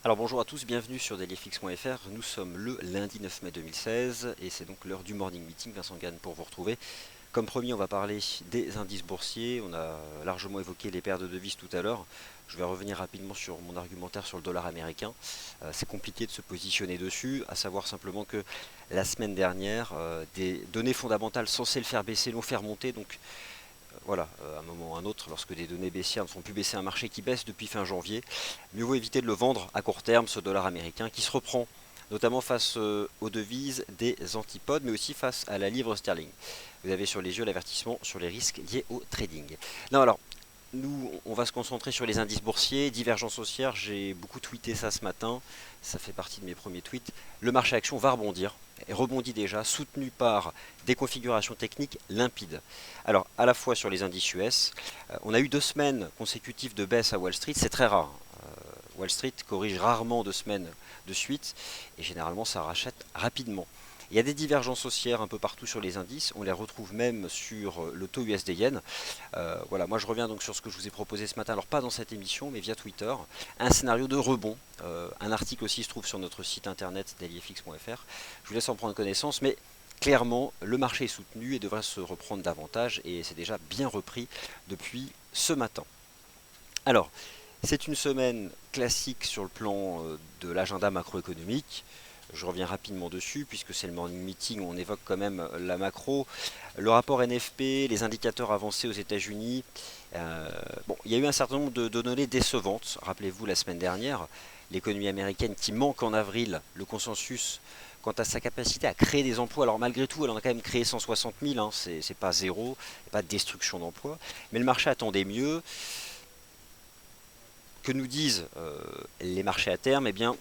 Alors bonjour à tous, bienvenue sur dailyfx.fr. Nous sommes le lundi 9 mai 2016 et c'est donc l'heure du morning meeting. Vincent Gann pour vous retrouver. Comme promis, on va parler des indices boursiers. On a largement évoqué les paires de devises tout à l'heure. Je vais revenir rapidement sur mon argumentaire sur le dollar américain. C'est compliqué de se positionner dessus, à savoir simplement que la semaine dernière, des données fondamentales censées le faire baisser l'ont fait remonter. Donc voilà, à un moment ou à un autre, lorsque des données baissières ne font plus baisser un marché qui baisse depuis fin janvier, mieux vaut éviter de le vendre à court terme, ce dollar américain qui se reprend, notamment face aux devises des antipodes, mais aussi face à la livre sterling. Vous avez sur les yeux l'avertissement sur les risques liés au trading. Non, alors, nous, on va se concentrer sur les indices boursiers, divergence haussière, j'ai beaucoup tweeté ça ce matin, ça fait partie de mes premiers tweets. Le marché action va rebondir, et rebondit déjà, soutenu par des configurations techniques limpides. Alors, à la fois sur les indices US, on a eu 2 semaines consécutives de baisse à Wall Street, c'est très rare. Wall Street corrige rarement 2 semaines de suite, et généralement ça rachète rapidement. Il y a des divergences haussières un peu partout sur les indices, on les retrouve même sur le taux USD Yen. Voilà, moi je reviens donc sur ce que je vous ai proposé ce matin, alors pas dans cette émission, mais via Twitter, un scénario de rebond. Un article aussi se trouve sur notre site internet dailyfx.fr. Je vous laisse en prendre connaissance, mais clairement, le marché est soutenu et devrait se reprendre davantage, et c'est déjà bien repris depuis ce matin. Alors, c'est une semaine classique sur le plan de l'agenda macroéconomique. Je reviens rapidement dessus puisque c'est le morning meeting où on évoque quand même la macro. Le rapport NFP, les indicateurs avancés aux États-Unis. Bon, il y a eu un certain nombre de données décevantes. Rappelez-vous la semaine dernière, l'économie américaine qui manque en avril le consensus quant à sa capacité à créer des emplois. Alors malgré tout, elle en a quand même créé 160 000, hein, c'est pas zéro, pas de destruction d'emplois. Mais le marché attendait mieux. Que nous disent les marchés à terme? Eh bien,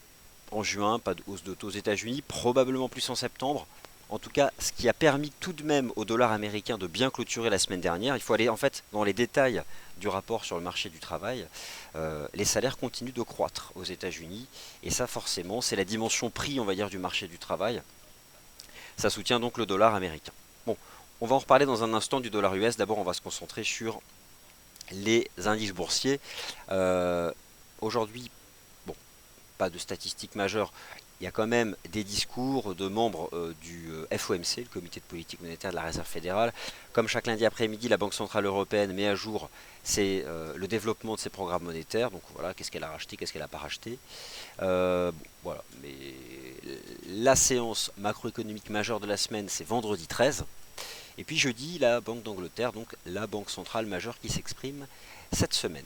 en juin, pas de hausse de taux aux États-Unis, probablement plus en septembre. En tout cas, ce qui a permis tout de même au dollar américain de bien clôturer la semaine dernière, il faut aller en fait dans les détails du rapport sur le marché du travail. Les salaires continuent de croître aux États-Unis, et ça forcément, c'est la dimension prix, on va dire, du marché du travail. Ça soutient donc le dollar américain. Bon, on va en reparler dans un instant du dollar US. D'abord, on va se concentrer sur les indices boursiers. Euh, Aujourd'hui, bon, pas de statistiques majeures. Il y a quand même des discours de membres du FOMC, le Comité de politique monétaire de la Réserve fédérale. Comme chaque lundi après-midi, la Banque centrale européenne met à jour le développement de ses programmes monétaires. Donc voilà, qu'est-ce qu'elle a racheté, qu'est-ce qu'elle n'a pas racheté. Bon, voilà, mais la séance macroéconomique majeure de la semaine, c'est vendredi 13. Et puis jeudi, la Banque d'Angleterre, donc la banque centrale majeure qui s'exprime cette semaine.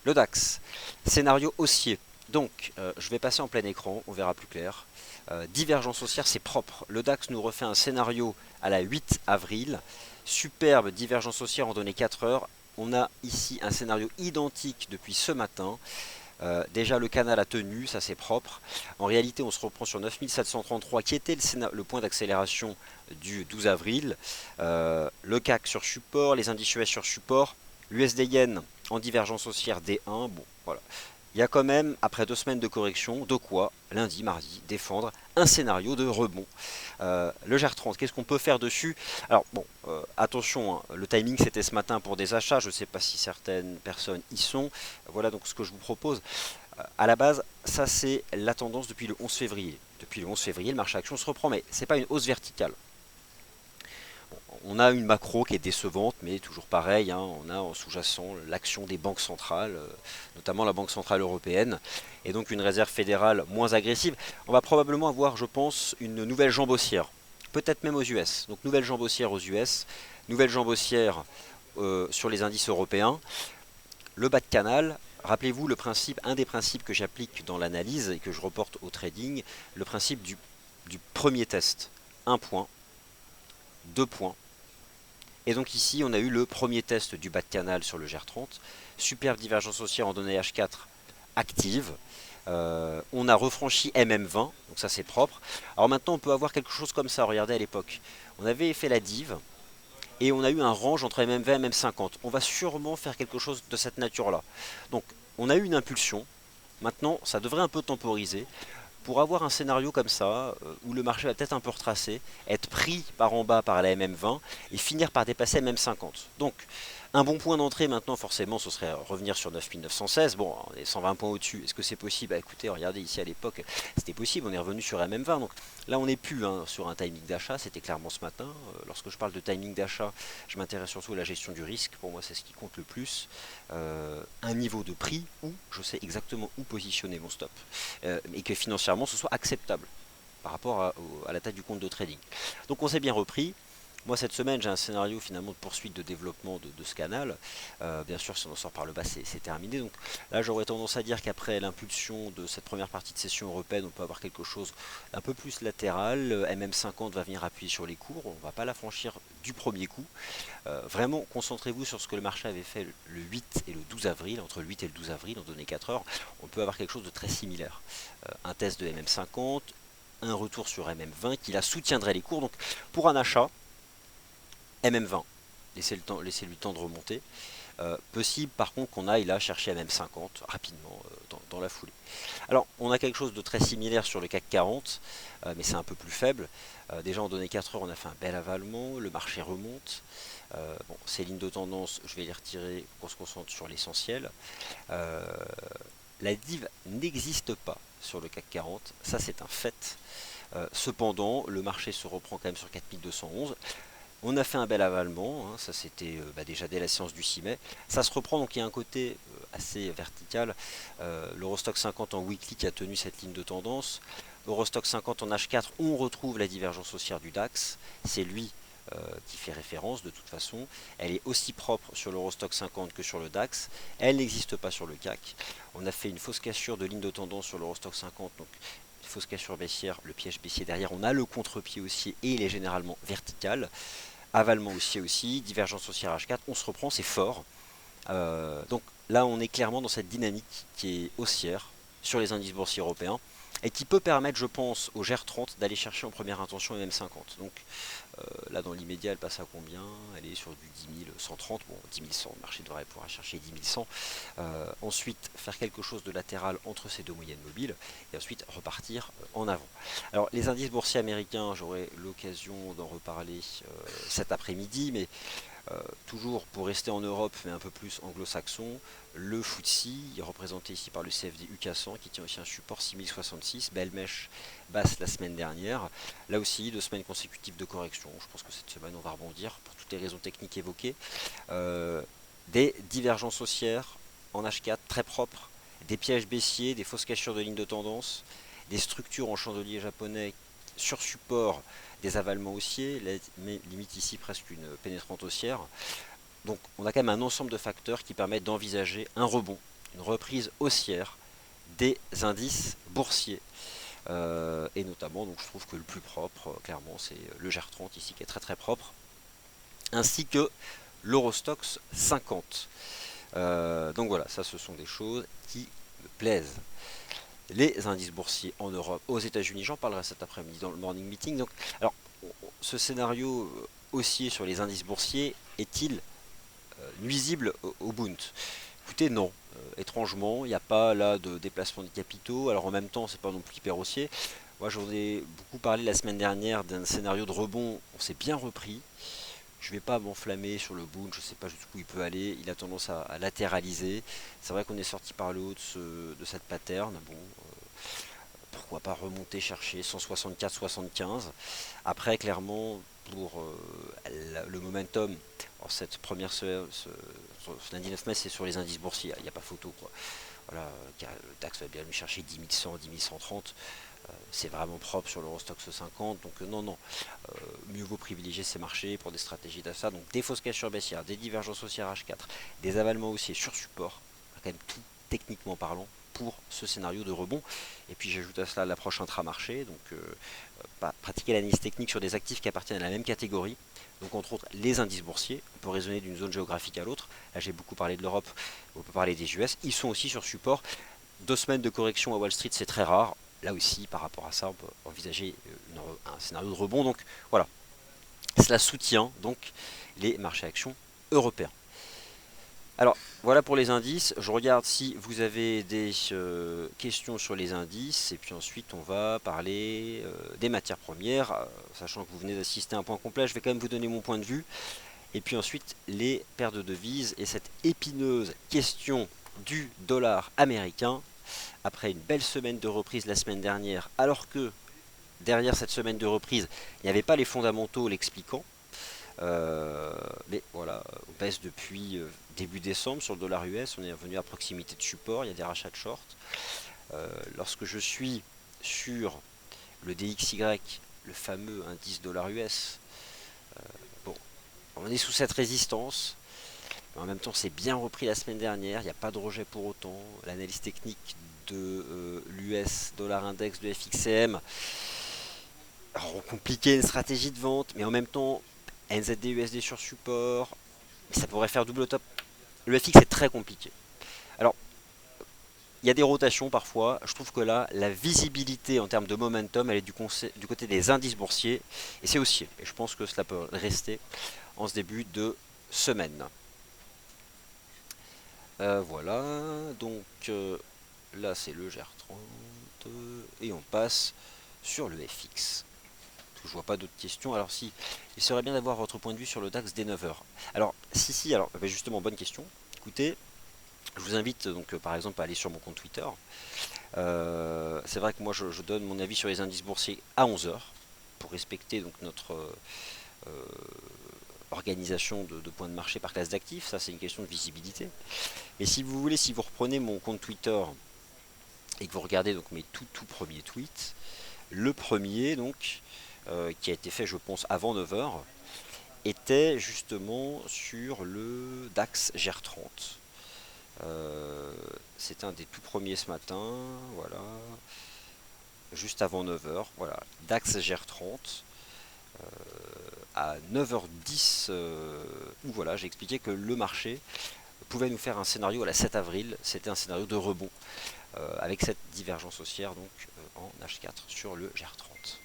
Le DAX, scénario haussier. Donc, je vais passer en plein écran, on verra plus clair. Divergence haussière, c'est propre. Le DAX nous refait un scénario à la 8 avril. Superbe divergence haussière en données 4 heures. On a ici un scénario identique depuis ce matin. Déjà le canal a tenu, ça c'est propre. En réalité on se reprend sur 9733 qui était le point d'accélération du 12 avril. Le CAC sur support, les indices US sur support, l'USD Yen en divergence haussière D1. Bon voilà. Il y a quand même, après 2 semaines de correction, de quoi, lundi, mardi, défendre un scénario de rebond. Le GR30, qu'est-ce qu'on peut faire dessus? Alors bon, attention, hein, le timing c'était ce matin pour des achats, je ne sais pas si certaines personnes y sont. Voilà donc ce que je vous propose. À la base, ça c'est la tendance depuis le 11 février. Depuis le 11 février, le marché action se reprend, mais ce n'est pas une hausse verticale. On a une macro qui est décevante, mais toujours pareil, hein, on a en sous-jacent l'action des banques centrales, notamment la Banque Centrale Européenne, et donc une réserve fédérale moins agressive. On va probablement avoir, je pense, une nouvelle jambe haussière, peut-être même aux US. Donc nouvelle jambe haussière aux US, nouvelle jambe haussière sur les indices européens. Le bas de canal, rappelez-vous le principe, un des principes que j'applique dans l'analyse et que je reporte au trading, le principe du premier test. Un point, 2 points. Et donc ici, on a eu le premier test du bas de canal sur le GR30. Superbe divergence haussière en données H4 active. On a refranchi MM20, donc ça c'est propre. Alors maintenant, on peut avoir quelque chose comme ça. Regardez à l'époque. On avait fait la div et on a eu un range entre MM20 et MM50. On va sûrement faire quelque chose de cette nature-là. Donc, on a eu une impulsion. Maintenant, ça devrait un peu temporiser pour avoir un scénario comme ça, où le marché va peut-être un peu retracer, être pris par en bas par la MM20 et finir par dépasser MM50. Donc, Un bon point d'entrée maintenant, forcément, ce serait revenir sur 9916. Bon, on est 120 points au-dessus. Est-ce que c'est possible? Bah écoutez, regardez ici à l'époque, c'était possible, on est revenu sur MM20. Donc là, on n'est plus sur un timing d'achat, c'était clairement ce matin. Lorsque je parle de timing d'achat, je m'intéresse surtout à la gestion du risque. Pour moi, c'est ce qui compte le plus. Un niveau de prix où je sais exactement où positionner mon stop. Et que financièrement, ce soit acceptable par rapport à la taille du compte de trading. Donc on s'est bien repris. Moi cette semaine j'ai un scénario finalement de poursuite de développement de ce canal. Bien sûr si on en sort par le bas c'est terminé. Donc là j'aurais tendance à dire qu'après l'impulsion de cette première partie de session européenne on peut avoir quelque chose un peu plus latéral. MM50 va venir appuyer sur les cours. On ne va pas la franchir du premier coup. Vraiment concentrez-vous sur ce que le marché avait fait le 8 et le 12 avril. Entre le 8 et le 12 avril en donné 4 heures on peut avoir quelque chose de très similaire. Un test de MM50, un retour sur MM20 qui la soutiendrait les cours. Donc pour un achat, MM20, laissez-lui le temps de remonter. Possible par contre qu'on aille là chercher MM50 rapidement dans la foulée. Alors on a quelque chose de très similaire sur le CAC 40, mais c'est un peu plus faible. Déjà en données 4 heures on a fait un bel avalement, le marché remonte. Bon, ces lignes de tendance, je vais les retirer pour qu'on se concentre sur l'essentiel. La div n'existe pas sur le CAC 40, ça c'est un fait. Cependant, le marché se reprend quand même sur 4211. On a fait un bel avalement, hein, ça c'était déjà dès la séance du 6 mai. Ça se reprend, donc il y a un côté assez vertical. L'Eurostock 50 en weekly qui a tenu cette ligne de tendance. L'Eurostock 50 en H4, on retrouve la divergence haussière du DAX. C'est lui qui fait référence de toute façon. Elle est aussi propre sur l'Eurostock 50 que sur le DAX. Elle n'existe pas sur le CAC. On a fait une fausse cassure de ligne de tendance sur l'Eurostock 50, donc fausse cassure baissière, le piège baissier derrière, on a le contre-pied haussier et il est généralement vertical. Avalement haussier aussi, divergence haussière H4, on se reprend, c'est fort. Donc là on est clairement dans cette dynamique qui est haussière sur les indices boursiers européens et qui peut permettre je pense au GR30 d'aller chercher en première intention MM50. Donc là dans l'immédiat elle passe à combien? Elle est sur du 10 130, bon 10 100, le marché devrait pouvoir chercher 10 100. Ensuite faire quelque chose de latéral entre ces deux moyennes mobiles et ensuite repartir en avant. Alors les indices boursiers américains, j'aurai l'occasion d'en reparler cet après-midi, mais toujours pour rester en Europe mais un peu plus anglo-saxon, le FTSE est représenté ici par le CFD UK 100 qui tient aussi un support 6066, belle mèche basse la semaine dernière. Là aussi 2 semaines consécutives de correction, je pense que cette semaine on va rebondir pour toutes les raisons techniques évoquées. Des divergences haussières en H4 très propres, des pièges baissiers, des fausses cassures de lignes de tendance, des structures en chandelier japonais sur support, des avalements haussiers, mais limite ici presque une pénétrante haussière. Donc on a quand même un ensemble de facteurs qui permettent d'envisager un rebond, une reprise haussière des indices boursiers. Et notamment, donc je trouve que le plus propre, clairement, c'est le GR30 ici qui est très très propre, ainsi que l'Eurostoxx 50. Donc voilà, ça ce sont des choses qui me plaisent. Les indices boursiers en Europe, aux États-Unis, j'en parlerai cet après-midi dans le morning meeting. Donc, alors, ce scénario haussier sur les indices boursiers est-il nuisible au Bund? Écoutez, non. Étrangement, il n'y a pas là de déplacement des capitaux. Alors en même temps, c'est pas non plus hyper haussier. Moi, j'en ai beaucoup parlé la semaine dernière d'un scénario de rebond. On s'est bien repris. Je ne vais pas m'enflammer sur le Bund, je ne sais pas jusqu'où il peut aller. Il a tendance à latéraliser. C'est vrai qu'on est sorti par le haut de cette pattern. Bon, pourquoi pas remonter chercher 164-75. Après, clairement, pour le momentum, alors cette première ce lundi 9 mai, c'est sur les indices boursiers, il n'y a pas photo, quoi. Voilà, le DAX va bien lui chercher 10 100, 10 130. C'est vraiment propre sur l'Eurostoxx 50, donc non, non, mieux vaut privilégier ces marchés pour des stratégies d'achat. Donc des fausses cassures baissières, des divergences haussières H4, des avalements haussiers sur support, quand même tout techniquement parlant pour ce scénario de rebond. Et puis j'ajoute à cela l'approche intramarché, donc pratiquer l'analyse technique sur des actifs qui appartiennent à la même catégorie. Donc entre autres les indices boursiers, on peut raisonner d'une zone géographique à l'autre. Là j'ai beaucoup parlé de l'Europe, on peut parler des US, ils sont aussi sur support. 2 semaines de correction à Wall Street, c'est très rare. Là aussi, par rapport à ça, on peut envisager un scénario de rebond. Donc voilà, cela soutient donc les marchés actions européens. Alors voilà pour les indices. Je regarde si vous avez des questions sur les indices. Et puis ensuite, on va parler des matières premières. Sachant que vous venez d'assister à un point complet, je vais quand même vous donner mon point de vue. Et puis ensuite, les paires de devises et cette épineuse question du dollar américain. Après une belle semaine de reprise la semaine dernière, alors que derrière cette semaine de reprise, il n'y avait pas les fondamentaux l'expliquant. Mais voilà, on baisse depuis début décembre sur le dollar US, on est revenu à proximité de support, il y a des rachats de short. Lorsque je suis sur le DXY, le fameux indice dollar US, bon, on est sous cette résistance, mais en même temps c'est bien repris la semaine dernière, il n'y a pas de rejet pour autant. L'analyse technique de l'US dollar index de FXCM compliqué une stratégie de vente, mais en même temps NZD USD sur support, ça pourrait faire double top. Le FX est très compliqué. Alors, il y a des rotations parfois. Je trouve que là, la visibilité en termes de momentum, elle est du côté des indices boursiers. Et c'est haussier. Et je pense que cela peut rester en ce début de semaine. Voilà. Donc là, c'est le GR30. Et on passe sur le FX. Je vois pas d'autres questions. Alors si, il serait bien d'avoir votre point de vue sur le DAX dès 9h. Alors, si, alors, justement, bonne question. Écoutez, je vous invite donc par exemple à aller sur mon compte Twitter. C'est vrai que moi je donne mon avis sur les indices boursiers à 11h pour respecter donc notre organisation de points de marché par classe d'actifs. Ça c'est une question de visibilité. Mais si vous voulez, si vous reprenez mon compte Twitter et que vous regardez donc mes tout premiers tweets, le premier donc qui a été fait je pense avant 9h était justement sur le DAX GR30. C'est un des tout premiers ce matin, voilà, juste avant 9h, voilà, DAX GR30, à 9h10, où voilà, j'ai expliqué que le marché pouvait nous faire un scénario à la 7 avril, c'était un scénario de rebond, avec cette divergence haussière donc en H4 sur le GR30.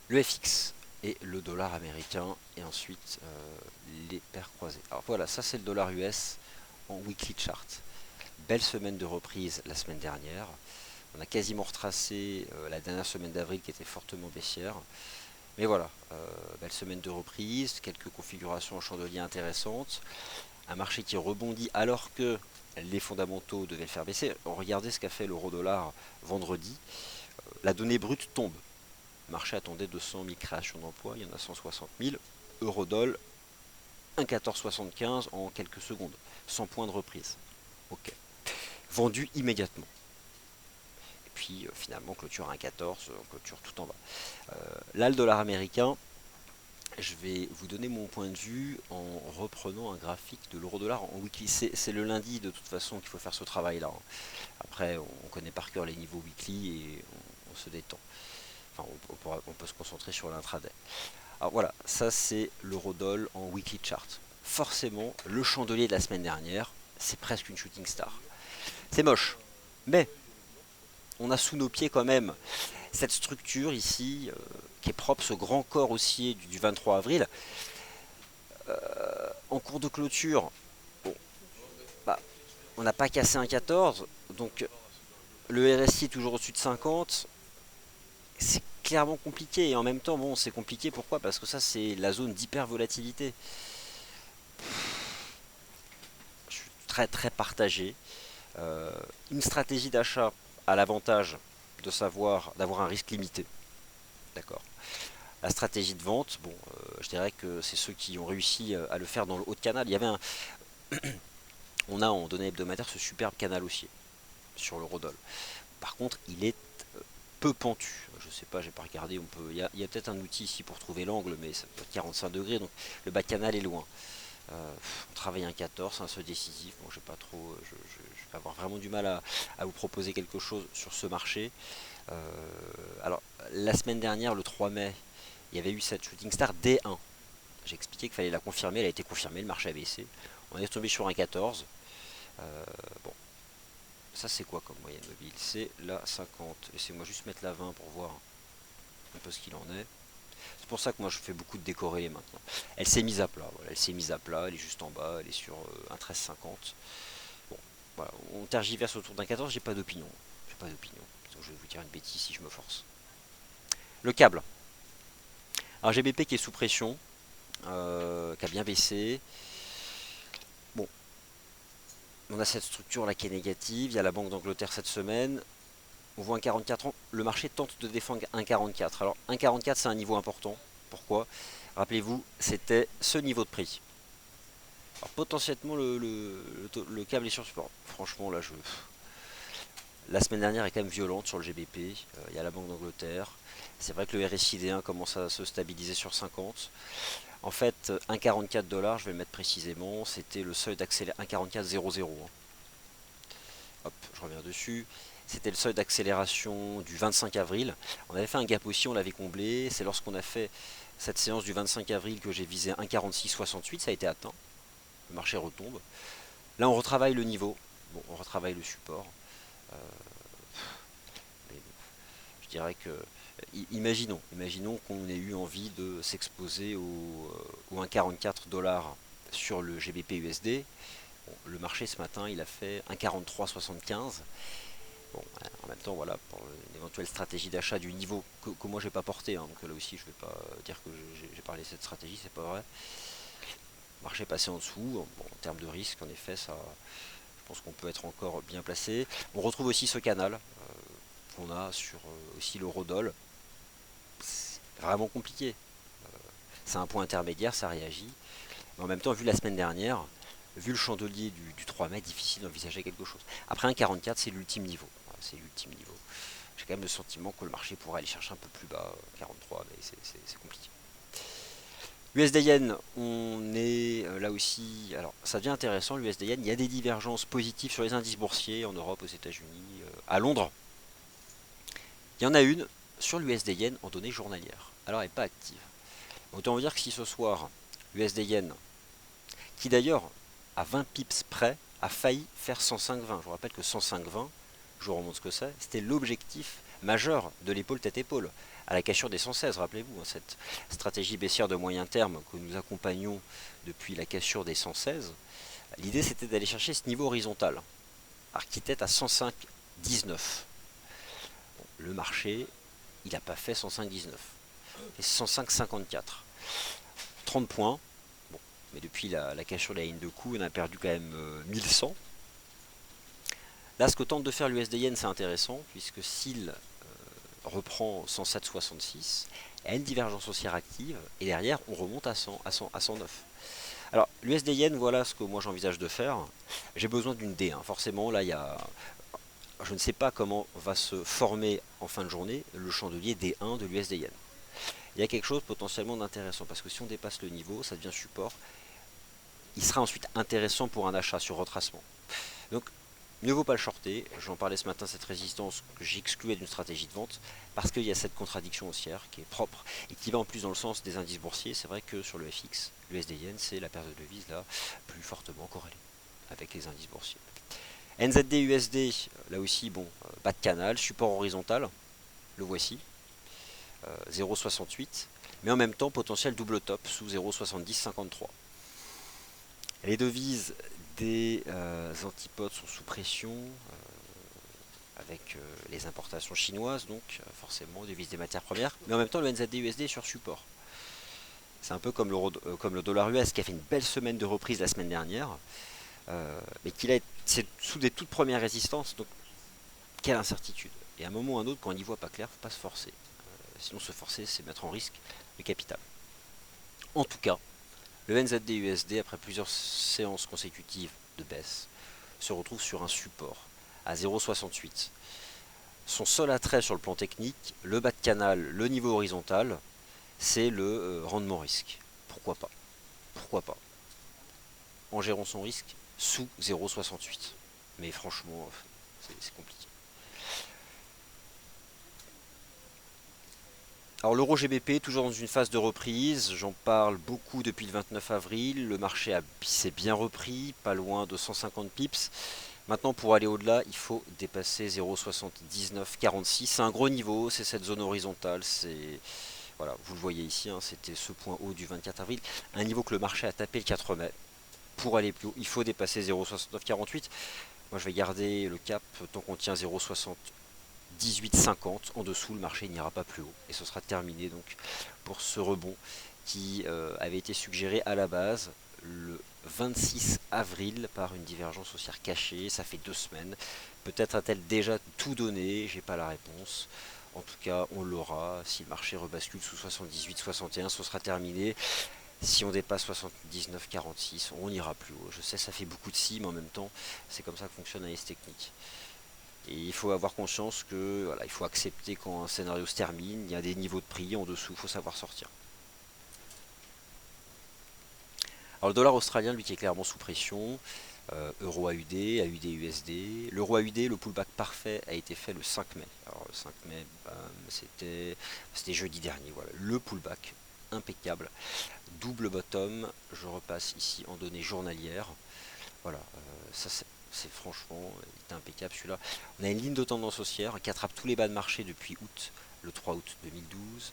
Le FX et le dollar américain, et ensuite les paires croisées. Alors voilà, ça c'est le dollar US en weekly chart. Belle semaine de reprise la semaine dernière. On a quasiment retracé la dernière semaine d'avril qui était fortement baissière. Mais voilà, belle semaine de reprise, quelques configurations en chandelier intéressantes. Un marché qui rebondit alors que les fondamentaux devaient le faire baisser. Regardez ce qu'a fait l'euro-dollar vendredi. La donnée brute tombe. Le marché attendait 200 000 créations d'emplois, il y en a 160 000. Euro-dollar, 1,1475 en quelques secondes, sans point de reprise. Ok. Vendu immédiatement. Et puis finalement clôture à 1,14, clôture tout en bas. Là le dollar américain, je vais vous donner mon point de vue en reprenant un graphique de l'euro-dollar en weekly. C'est le lundi de toute façon qu'il faut faire ce travail là. Après on connaît par cœur les niveaux weekly et on se détend. Enfin on peut se concentrer sur l'intraday. Alors voilà, ça c'est l'euro-dollar en weekly chart. Forcément, le chandelier de la semaine dernière, c'est presque une shooting star. C'est moche, mais on a sous nos pieds quand même cette structure ici qui est propre, ce grand corps haussier du 23 avril. En cours de clôture, bon, bah, on n'a pas cassé un 14, donc le RSI est toujours au-dessus de 50. C'est clairement compliqué, et en même temps, bon, c'est compliqué pourquoi? Parce que ça, c'est la zone d'hyper volatilité. Je suis très partagé. Une stratégie d'achat a l'avantage de savoir d'avoir un risque limité. D'accord. La stratégie de vente, bon, je dirais que c'est ceux qui ont réussi à le faire dans le haut de canal. Il y avait on a en données hebdomadaires ce superbe canal haussier sur l'eurodoll. Par contre, il est peu pentu. Je sais pas, j'ai pas regardé. Il y a peut-être un outil ici pour trouver l'angle, mais ça peut être 45 degrés, donc le bas de canal est loin. On travaille un 14, un seul décisif. Bon, j'ai pas trop, je vais avoir vraiment du mal à vous proposer quelque chose sur ce marché. Alors, la semaine dernière, le 3 mai, il y avait eu cette shooting star D1. J'ai expliqué qu'il fallait la confirmer, elle a été confirmée, le marché a baissé. On est tombé sur un 14. Bon, ça c'est quoi comme moyenne mobile? C'est la 50. Laissez-moi juste mettre la 20 pour voir un peu ce qu'il en est. C'est pour ça que moi je fais beaucoup de décorrélés maintenant. Elle s'est mise à plat, voilà, elle s'est mise à plat, elle est juste en bas, elle est sur un 13,50. Bon, voilà, on tergiverse autour d'un 14, j'ai pas d'opinion. J'ai pas d'opinion. Je vais vous dire une bêtise si je me force. Le câble. Un GBP qui est sous pression, qui a bien baissé. Bon, on a cette structure là qui est négative. Il y a la Banque d'Angleterre cette semaine. On voit un 44 ans. Le marché tente de défendre un 44. Alors, un 44, c'est un niveau important. Pourquoi? Rappelez-vous, c'était ce niveau de prix. Alors, potentiellement, le câble est sur support. Franchement, là, la semaine dernière est quand même violente sur le GBP. Il y a la Banque d'Angleterre. C'est vrai que le RSI-D1 commence à se stabiliser sur 50. En fait, 1,44 $, je vais le mettre précisément, c'était le seuil d'accélération 1,4400. Hop, je reviens dessus. C'était le seuil d'accélération du 25 avril. On avait fait un gap aussi, on l'avait comblé. C'est lorsqu'on a fait cette séance du 25 avril que j'ai visé 1,4668. Ça a été atteint. Le marché retombe. Là, on retravaille le niveau. Bon, on retravaille le support. Euh, mais je dirais que imaginons qu'on ait eu envie de s'exposer au 1,44 $ sur le GBP USD. Bon, le marché ce matin il a fait 1,4375. Bon, en même temps, voilà, pour une éventuelle stratégie d'achat du niveau que moi j'ai pas porté, hein, donc là aussi je vais pas dire que j'ai parlé de cette stratégie, c'est pas vrai. Le marché est passé en dessous, bon, en termes de risque, en effet, ça, je pense qu'on peut être encore bien placé. On retrouve aussi ce canal qu'on a sur aussi l'eurodoll. C'est vraiment compliqué. C'est un point intermédiaire, ça réagit. Mais en même temps, vu la semaine dernière, vu le chandelier du 3 mai, difficile d'envisager quelque chose. Après un 44, c'est l'ultime niveau. Voilà, c'est l'ultime niveau. J'ai quand même le sentiment que le marché pourrait aller chercher un peu plus bas, 43, mais c'est compliqué. USD Yen, on est là aussi. Alors, ça devient intéressant, l'USD Yen. Il y a des divergences positives sur les indices boursiers en Europe, aux États-Unis, à Londres. Il y en a une sur l'USD Yen en données journalières. Alors, elle n'est pas active. Autant vous dire que si ce soir, l'USD Yen, qui d'ailleurs, à 20 pips près, a failli faire 105,20. Je vous rappelle que 105,20, je vous remonte ce que c'est, c'était l'objectif majeur de l'épaule tête-épaule, à la cassure des 116, rappelez-vous, hein, cette stratégie baissière de moyen terme que nous accompagnons depuis la cassure des 116. L'idée c'était d'aller chercher ce niveau horizontal, architecte à 105,19. Bon, le marché, il n'a pas fait 105,19, et 105,54. 30 points. Bon, mais depuis la cassure de la ligne de coup, on a perdu quand même 1100. Là, ce que tente de faire l'USD Yen, c'est intéressant, puisque s'il reprend 107,66, il y a une divergence haussière active, et derrière, on remonte à 100, à 109. Alors, l'USD Yen, voilà ce que moi j'envisage de faire. J'ai besoin d'une D, hein. Forcément, là, il y a... Je ne sais pas comment va se former en fin de journée le chandelier D1 de l'USD Yen. Il y a quelque chose potentiellement d'intéressant, parce que si on dépasse le niveau, ça devient support. Il sera ensuite intéressant pour un achat sur retracement. Donc, mieux vaut pas le shorter. J'en parlais ce matin, cette résistance que j'excluais d'une stratégie de vente, parce qu'il y a cette contradiction haussière qui est propre et qui va en plus dans le sens des indices boursiers. C'est vrai que sur le FX, le USD Yen, c'est la paire de devises là plus fortement corrélée avec les indices boursiers. NZD USD, là aussi, bon, bas de canal, support horizontal, le voici, 0,68, mais en même temps potentiel double top sous 0,7053. Les devises des antipodes sont sous pression avec les importations chinoises, donc forcément devises des matières premières, mais en même temps le NZD USD est sur support. C'est un peu comme le dollar US qui a fait une belle semaine de reprise la semaine dernière, mais c'est sous des toutes premières résistances, donc quelle incertitude. Et à un moment ou à un autre, quand on n'y voit pas clair, il ne faut pas se forcer. Sinon se forcer, c'est mettre en risque le capital. En tout cas, le NZD USD, après plusieurs séances consécutives de baisse, se retrouve sur un support à 0,68. Son seul attrait sur le plan technique, le bas de canal, le niveau horizontal, c'est le rendement risque. Pourquoi pas? Pourquoi pas? En gérant son risque sous 0,68. Mais franchement, c'est compliqué. Alors l'euro GBP, toujours dans une phase de reprise, j'en parle beaucoup depuis le 29 avril, le marché s'est bien repris, pas loin de 150 pips. Maintenant pour aller au-delà, il faut dépasser 0,7946, c'est un gros niveau, c'est cette zone horizontale, voilà, vous le voyez ici, hein, c'était ce point haut du 24 avril, un niveau que le marché a tapé le 4 mai. Pour aller plus haut, il faut dépasser 0,6948. Moi je vais garder le cap tant qu'on tient 0,70 18,50. En dessous, le marché n'ira pas plus haut. Et ce sera terminé donc pour ce rebond qui avait été suggéré à la base le 26 avril par une divergence haussière cachée. Ça fait 2 semaines. Peut-être a-t-elle déjà tout donné, j'ai pas la réponse. En tout cas, on l'aura. Si le marché rebascule sous 78, 61, ce sera terminé. Si on dépasse 79,46, on ira plus haut. Je sais, ça fait beaucoup de si, mais en même temps, c'est comme ça que fonctionne l'analyse technique. Et il faut avoir conscience que voilà, il faut accepter quand un scénario se termine, il y a des niveaux de prix en dessous, il faut savoir sortir. Alors le dollar australien, lui, qui est clairement sous pression, euro AUD, AUD USD. L'euro AUD, le pullback parfait a été fait le 5 mai. Alors le 5 mai, c'était jeudi dernier. Voilà, le pullback impeccable. Double bottom, je repasse ici en données journalières. Voilà, ça c'est franchement, il est impeccable celui-là. On a une ligne de tendance haussière qui attrape tous les bas de marché depuis août, le 3 août 2012,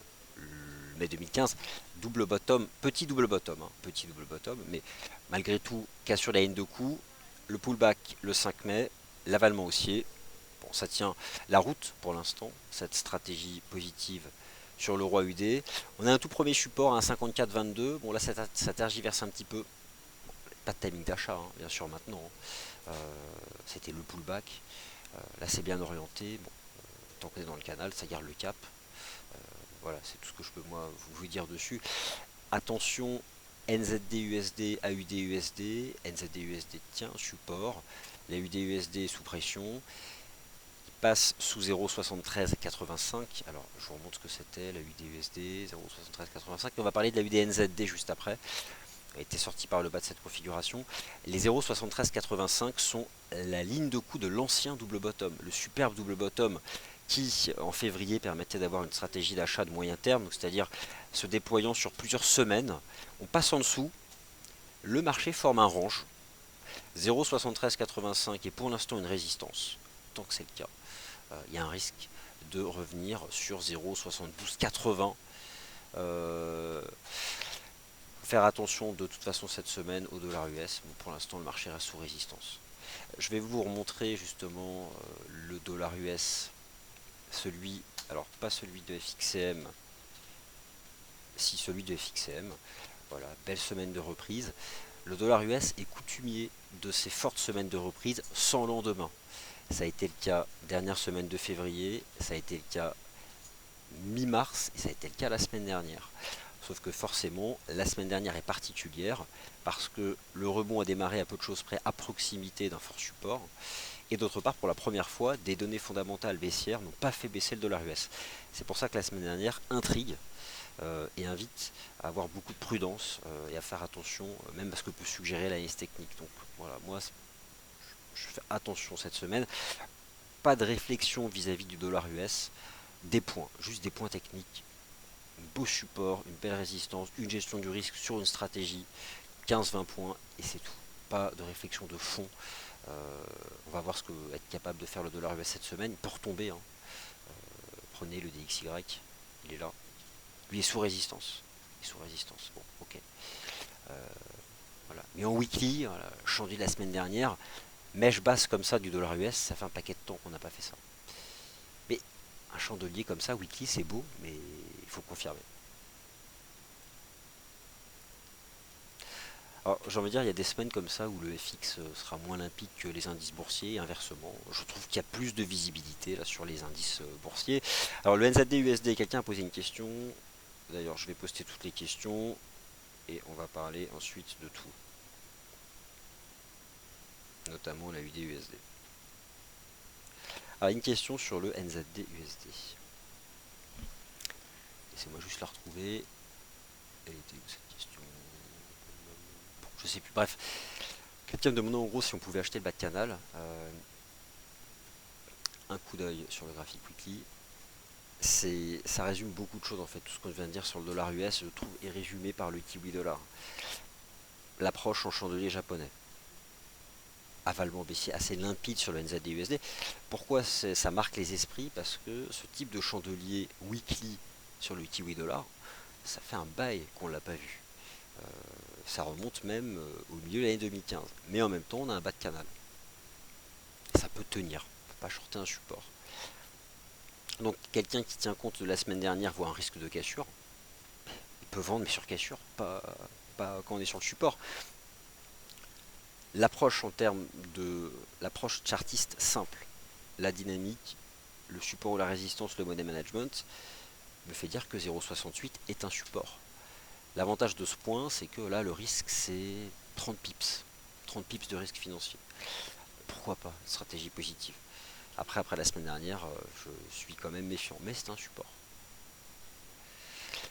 mai 2015. Double bottom, petit double bottom, mais malgré tout, cassure la ligne de coup. Le pullback le 5 mai, l'avalement haussier. Bon, ça tient la route pour l'instant, cette stratégie positive sur l'euro AUD. On a un tout premier support à 1,5422. Bon, là, ça tergiverse un petit peu. Pas de timing d'achat, hein, bien sûr, maintenant. C'était le pullback. Là, c'est bien orienté. Bon, tant qu'on est dans le canal, ça garde le cap. Voilà, c'est tout ce que je peux, moi, vous dire dessus. Attention, NZD-USD, AUD-USD. NZD-USD tient support. L'AUD-USD est sous pression. Passe sous 0,7385. Alors, je vous remontre ce que c'était, la UDUSD, 0,7385. On va parler de la UDNZD juste après. Elle était sortie par le bas de cette configuration. Les 0,7385 sont la ligne de coup de l'ancien double bottom, le superbe double bottom qui, en février, permettait d'avoir une stratégie d'achat de moyen terme, c'est-à-dire se déployant sur plusieurs semaines. On passe en dessous, le marché forme un range. 0,7385 est pour l'instant une résistance, tant que c'est le cas. Il y a un risque de revenir sur 0,7280. Faire attention de toute façon cette semaine au dollar US. Bon, pour l'instant, le marché reste sous résistance. Je vais vous remontrer justement le dollar US, celui, alors pas celui de FXCM, si celui de FXCM. Voilà, belle semaine de reprise. Le dollar US est coutumier de ces fortes semaines de reprise sans lendemain. Ça a été le cas dernière semaine de février, ça a été le cas mi-mars et ça a été le cas la semaine dernière. Sauf que forcément, la semaine dernière est particulière parce que le rebond a démarré à peu de choses près à proximité d'un fort support. Et d'autre part, pour la première fois, des données fondamentales baissières n'ont pas fait baisser le dollar US. C'est pour ça que la semaine dernière intrigue et invite à avoir beaucoup de prudence et à faire attention, même à ce que peut suggérer l'analyse technique. Donc voilà, moi je fais attention cette semaine. Pas de réflexion vis-à-vis du dollar US, des points, juste des points techniques, beau support, une belle résistance, une gestion du risque sur une stratégie, 15-20 points et c'est tout. Pas de réflexion de fond. On va voir ce que va être capable de faire le dollar US cette semaine. Il peut retomber. Hein. Prenez le DXY, il est là. Lui est sous résistance. Il est sous résistance. Bon, ok. Voilà. Mais en weekly, voilà, changé la semaine dernière, mèche basse comme ça du dollar US, ça fait un paquet de temps qu'on n'a pas fait ça. Mais un chandelier comme ça, weekly, c'est beau, mais il faut confirmer. Alors, j'ai envie de dire, il y a des semaines comme ça où le FX sera moins limpide que les indices boursiers, et inversement. Je trouve qu'il y a plus de visibilité là sur les indices boursiers. Alors, le NZD-USD, quelqu'un a posé une question. D'ailleurs, je vais poster toutes les questions, et on va parler ensuite de tout. Notamment la UD-USD. Alors, une question sur le NZD-USD. Laissez-moi juste la retrouver. Elle était où cette question? Bon, je sais plus. Bref, quelqu'un me demandait en gros si on pouvait acheter le bas de canal. Un coup d'œil sur le graphique weekly. Ça résume beaucoup de choses en fait. Tout ce qu'on vient de dire sur le dollar US, je trouve, est résumé par le kiwi dollar. L'approche en chandelier japonais. Avalement baissier assez limpide sur le NZD-USD. Pourquoi ça marque les esprits? Parce que ce type de chandelier weekly sur le kiwi dollar, ça fait un bail qu'on ne l'a pas vu. Ça remonte même au milieu de l'année 2015. Mais en même temps, on a un bas de canal. Ça peut tenir. On ne peut pas shorter un support. Donc quelqu'un qui tient compte de la semaine dernière voit un risque de cassure. Il peut vendre mais sur cassure, pas quand on est sur le support. L'approche en termes de l'approche chartiste simple, la dynamique, le support ou la résistance, le money management, me fait dire que 0,68 est un support. L'avantage de ce point, c'est que là, le risque, c'est 30 pips. 30 pips de risque financier. Pourquoi pas? Stratégie positive. Après la semaine dernière, je suis quand même méfiant, mais c'est un support.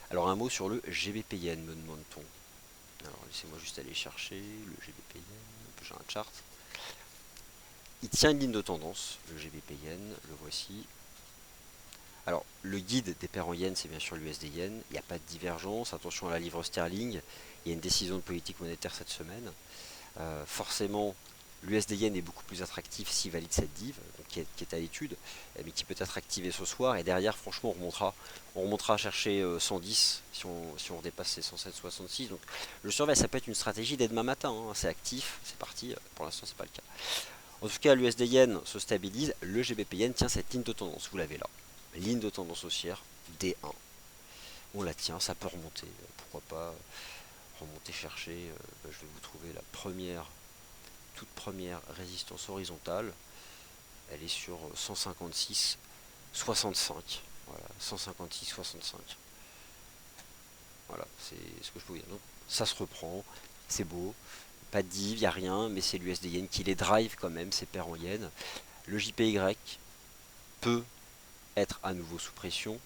Alors un mot sur le GBP-Yen, me demande-t-on. Alors laissez-moi juste aller chercher le GBP-Yen, j'ai un chart. Il tient une ligne de tendance, le GBP-Yen, le voici. Alors, le guide des paires en yen, c'est bien sûr l'USD-Yen. Il n'y a pas de divergence. Attention à la livre sterling. Il y a une décision de politique monétaire cette semaine. Forcément, l'USD-Yen est beaucoup plus attractif s'il valide cette div, donc qui est à l'étude, mais qui peut être activé ce soir. Et derrière, franchement, on remontera chercher 110 si on dépasse ces 107,66. Donc, le surveille, ça peut être une stratégie dès demain matin. Hein. C'est actif, c'est parti. Pour l'instant, c'est pas le cas. En tout cas, l'USD-Yen se stabilise. Le GBP-Yen tient cette ligne de tendance. Vous l'avez là. Ligne de tendance haussière D1. On la tient, ça peut remonter. Pourquoi pas remonter chercher. Je vais vous trouver la toute première résistance horizontale. Elle est sur 156,65. Voilà, 156,65. Voilà, c'est ce que je peux vous dire. Donc, ça se reprend, c'est beau. Pas de div, il n'y a rien, mais c'est l'USD Yen qui les drive quand même, ces paires en yen. Le JPY peut être à nouveau sous pression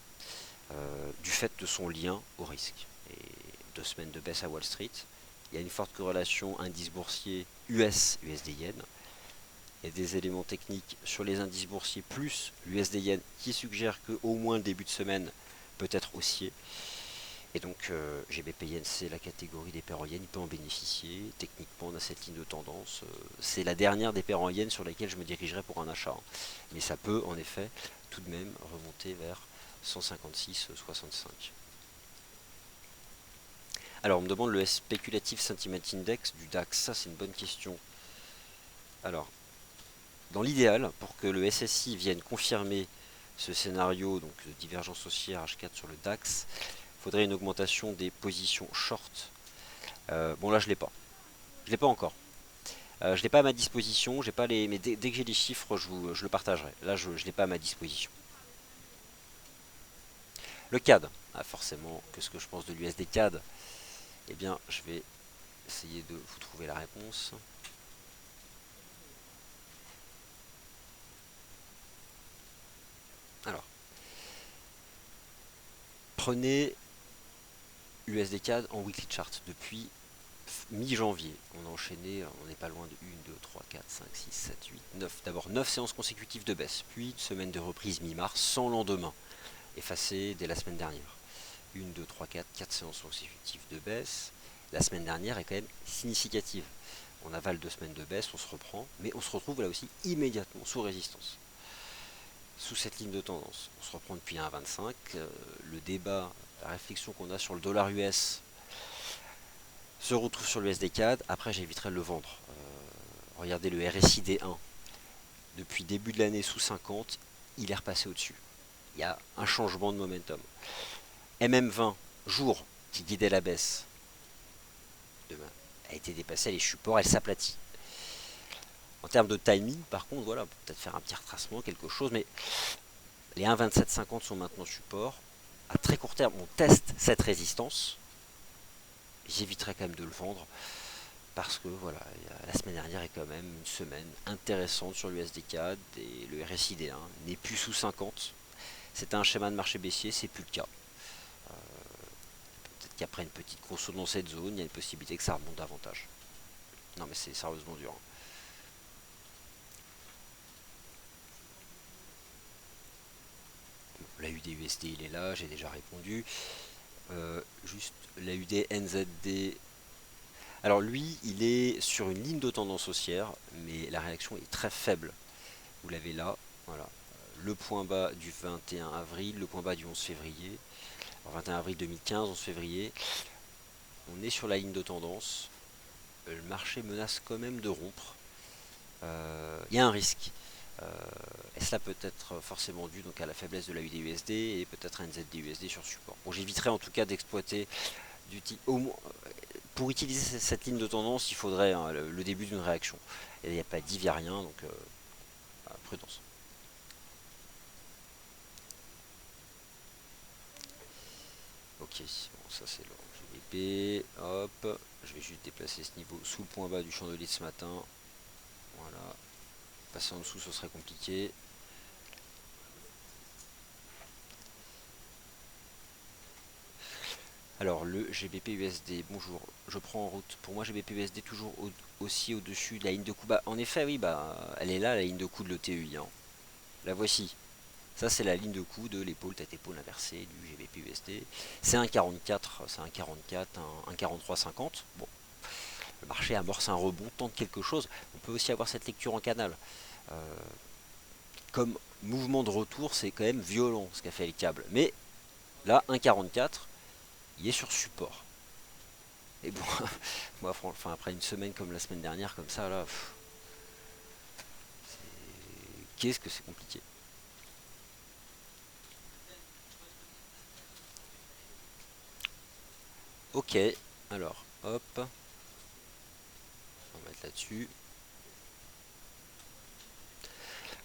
du fait de son lien au risque. Et 2 semaines de baisse à Wall Street. Il y a une forte corrélation indice boursier US-USD Yen. Il y a des éléments techniques sur les indices boursiers plus l'USD Yen qui suggèrent qu'au moins le début de semaine peut être haussier. Et donc GBP Yen, c'est la catégorie des paires en yen, il peut en bénéficier. Techniquement, on a cette ligne de tendance. C'est la dernière des paires en yen sur laquelle je me dirigerai pour un achat. Mais ça peut en effet tout de même remonter vers 156,65. Alors on me demande le Speculative Sentiment Index du DAX, ça c'est une bonne question. Alors, dans l'idéal, pour que le SSI vienne confirmer ce scénario donc de divergence haussière H4 sur le DAX, il faudrait une augmentation des positions short. Bon là je l'ai pas. Je l'ai pas encore. Je l'ai pas à ma disposition, j'ai pas les. Mais dès que j'ai les chiffres, je le partagerai. Là je l'ai pas à ma disposition. Le CAD, forcément, que ce que je pense de l'USD CAD, eh bien je vais essayer de vous trouver la réponse. Alors, prenez l'USD CAD en weekly chart depuis mi-janvier. On a enchaîné, on n'est pas loin de 1, 2, 3, 4, 5, 6, 7, 8, 9. D'abord 9 séances consécutives de baisse, puis une semaine de reprise mi-mars sans lendemain, effacée dès la semaine dernière. 1, 2, 3, 4, 4 séances consécutives de baisse. La semaine dernière est quand même significative. On avale 2 semaines de baisse, on se reprend, mais on se retrouve là aussi immédiatement sous résistance. Sous cette ligne de tendance. On se reprend depuis 1,25. Le débat, la réflexion qu'on a sur le dollar US se retrouve sur le SD4. Après, j'éviterai de le vendre. Regardez le RSI D1. Depuis début de l'année sous 50, il est repassé au-dessus. Il y a un changement de momentum. MM20, jour qui guidait la baisse, a été dépassée, les supports, elle s'aplatit. En termes de timing, par contre, voilà, peut-être faire un petit retracement, quelque chose, mais les 1,2750 sont maintenant support. À très court terme, on teste cette résistance. J'éviterai quand même de le vendre parce que voilà, la semaine dernière est quand même une semaine intéressante sur l'USD-CAD et le RSI D1 n'est plus sous 50. C'était un schéma de marché baissier, c'est plus le cas. Peut-être qu'après une petite grosso dans cette zone, il y a une possibilité que ça remonte davantage. Non mais c'est sérieusement dur. L'AUD-USD il est là, j'ai déjà répondu. Juste l'AUD-NZD. Alors lui, il est sur une ligne de tendance haussière, mais la réaction est très faible. Vous l'avez là, voilà. Le point bas du 21 avril, le point bas du 11 février. Alors 21 avril 2015, 11 février. On est sur la ligne de tendance. Le marché menace quand même de rompre. Il y a un risque. Et cela peut être forcément dû donc à la faiblesse de la UDUSD et peut-être à NZDUSD sur support. Bon, j'éviterai en tout cas d'exploiter pour utiliser cette ligne de tendance, il faudrait hein, le début d'une réaction. Et il n'y a pas d'IV, il n'y a rien, donc prudence. Ok, bon, ça c'est le GBP. Hop, je vais juste déplacer ce niveau sous le point bas du chandelier de ce matin. Voilà. Passer en dessous, ce serait compliqué. Alors le GBP USD, bonjour, je prends en route. Pour moi GBP USD toujours aussi au-dessus de la ligne de coup. Bah en effet oui, bah elle est là la ligne de coup de l'ETUI. Hein. La voici. Ça c'est la ligne de coup de l'épaule tête-épaule inversée du GBP USD. C'est un 44, c'est un 44, un 43,50. Bon, le marché amorce un rebond, tente quelque chose. On peut aussi avoir cette lecture en canal. Comme mouvement de retour, c'est quand même violent ce qu'a fait le câble. Mais là, 1,44, il est sur support. Et bon, moi, enfin, après une semaine comme la semaine dernière, comme ça, là, qu'est-ce que c'est compliqué. Ok, alors, hop, on va mettre là-dessus.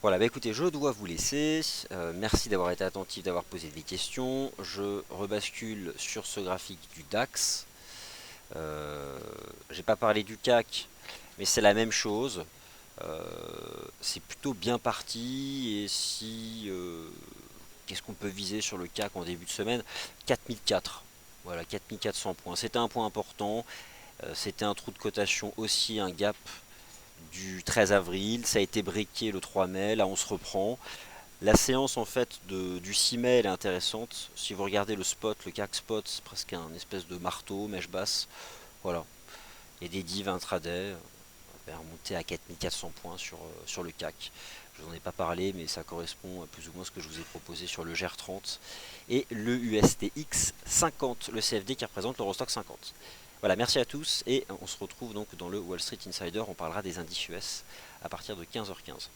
Voilà, bah écoutez, je dois vous laisser. Merci d'avoir été attentif, d'avoir posé des questions. Je rebascule sur ce graphique du DAX. J'ai pas parlé du CAC, mais c'est la même chose. C'est plutôt bien parti. Et si qu'est-ce qu'on peut viser sur le CAC en début de semaine? 4004. Voilà, 4400 points. C'était un point important. C'était un trou de cotation aussi, un gap du 13 avril. Ça a été breaké le 3 mai. Là, on se reprend. La séance en fait du 6 mai elle est intéressante. Si vous regardez le spot, le CAC spot, c'est presque un espèce de marteau, mèche basse. Voilà. Il y a des divs intraday. On va remonter à 4400 points sur le CAC. Je vous en ai pas parlé, mais ça correspond à plus ou moins ce que je vous ai proposé sur le GR30 et le USTX 50, le CFD qui représente l'Eurostock 50. Voilà, merci à tous et on se retrouve donc dans le Wall Street Insider. On parlera des indices US à partir de 15h15.